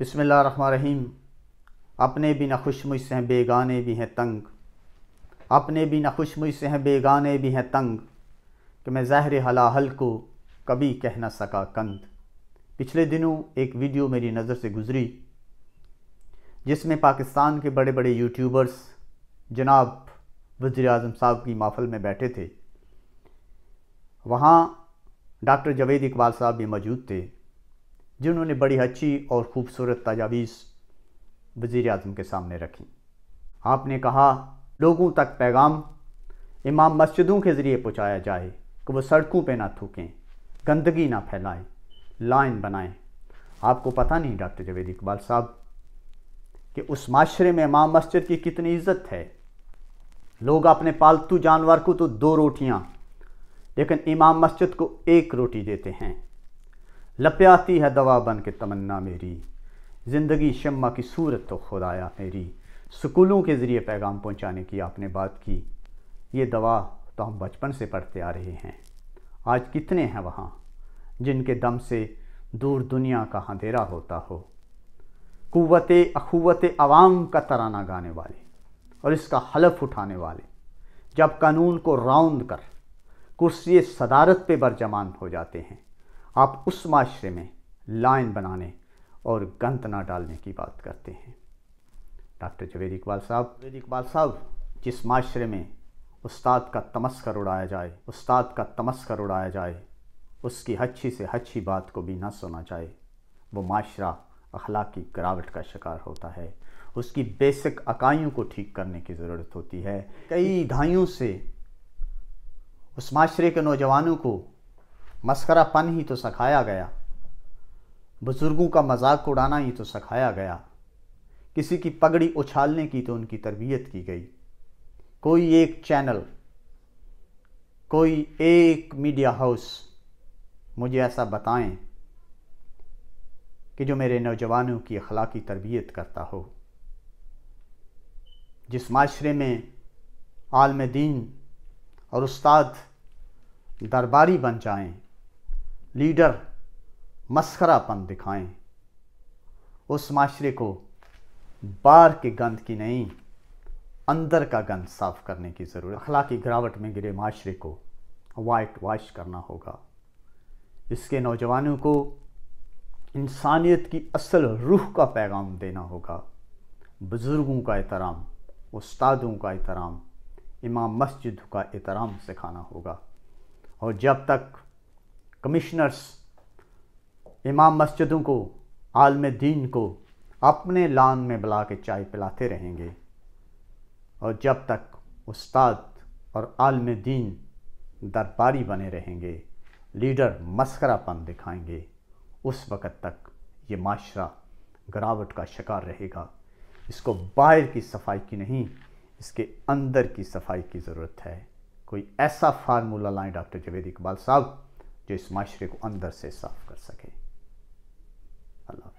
बिस्मिल्लाहिर्रहमानिर्रहीम। अपने भी न खुश मुझसे हैं बेगाने भी हैं तंग, अपने भी न खुश मुझसे हैं बेगाने भी हैं तंग, कि मैं ज़हर हलाहल को कभी कह न सका कंद। पिछले दिनों एक वीडियो मेरी नज़र से गुज़री जिसमें पाकिस्तान के बड़े बड़े यूट्यूबर्स जनाब वज़ीर-ए-आज़म साहब की महफ़िल में बैठे थे। वहाँ डॉक्टर जावेद इकबाल साहब भी मौजूद थे, जिन्होंने बड़ी अच्छी और ख़ूबसूरत तजावीज़ वज़ीर-ए-आज़म के सामने रखी। आपने कहा लोगों तक पैगाम इमाम मस्जिदों के ज़रिए पहुँचाया जाए कि वो सड़कों पे ना थूकें, गंदगी ना फैलाएं, लाइन बनाएं। आपको पता नहीं डॉक्टर जावेद इकबाल साहब कि उस माशरे में इमाम मस्जिद की कितनी इज़्ज़त है। लोग अपने पालतू जानवर को तो 2 रोटियाँ, लेकिन इमाम मस्जिद को 1 रोटी देते हैं। लपे आती है दवा बन के तमन्ना मेरी, ज़िंदगी शम्मा की सूरत तो खुदाया मेरी। स्कूलों के ज़रिए पैगाम पहुंचाने की आपने बात की, ये दवा तो हम बचपन से पढ़ते आ रहे हैं। आज कितने हैं वहाँ जिनके दम से दूर दुनिया का अंधेरा होता हो। कुव्वते अखुव्वते अवाम का तराना गाने वाले और इसका हलफ उठाने वाले जब कानून को रौंद कर कुर्सी सदारत पे बरजमान हो जाते हैं, आप उस माशरे में लाइन बनाने और गंद ना डालने की बात करते हैं। डॉक्टर जावेद इकबाल साहब, जिस माशरे में उस्ताद का तमस्खर उड़ाया जाए, उसकी अच्छी से अच्छी बात को भी ना सुना जाए, वो माशरा अखलाकी गिरावट का शिकार होता है। उसकी बेसिक अकाइयों को ठीक करने की ज़रूरत होती है। कई दहाइयों से उस माशरे के नौजवानों को मस्खरापन ही तो सिखाया गया, बुज़ुर्गों का मजाक उड़ाना ही तो सिखाया गया, किसी की पगड़ी उछालने की तो उनकी तरबियत की गई। कोई एक चैनल, कोई एक मीडिया हाउस मुझे ऐसा बताएं कि जो मेरे नौजवानों की अखलाकी तरबियत करता हो। जिस माशरे में आलिम दीन और उस्ताद दरबारी बन जाएं, लीडर मस्खरापन दिखाएं, उस माशरे को बाहर के गंद की नहीं, अंदर का गंद साफ़ करने की ज़रूरत। अखलाकी गिरावट में गिरे माशरे को वाइट वॉश करना होगा। इसके नौजवानों को इंसानियत की असल रूह का पैगाम देना होगा। बुज़ुर्गों का एहतराम, उस्तादों का एहतराम, इमाम मस्जिद का एहतराम सिखाना होगा। और जब तक कमिश्नर्स इमाम मस्जिदों को, आलिम दीन को अपने लान में बुला के चाय पिलाते रहेंगे, और जब तक उस्ताद और आलिम दीन दरबारी बने रहेंगे, लीडर मस्खरापन दिखाएंगे, उस वक़्त तक ये माशरा गिरावट का शिकार रहेगा। इसको बाहर की सफाई की नहीं, इसके अंदर की सफाई की ज़रूरत है। कोई ऐसा फार्मूला लाएं डॉक्टर जावेद इकबाल साहब जो इस माशरे को अंदर से साफ़ कर सके। अल्लाह।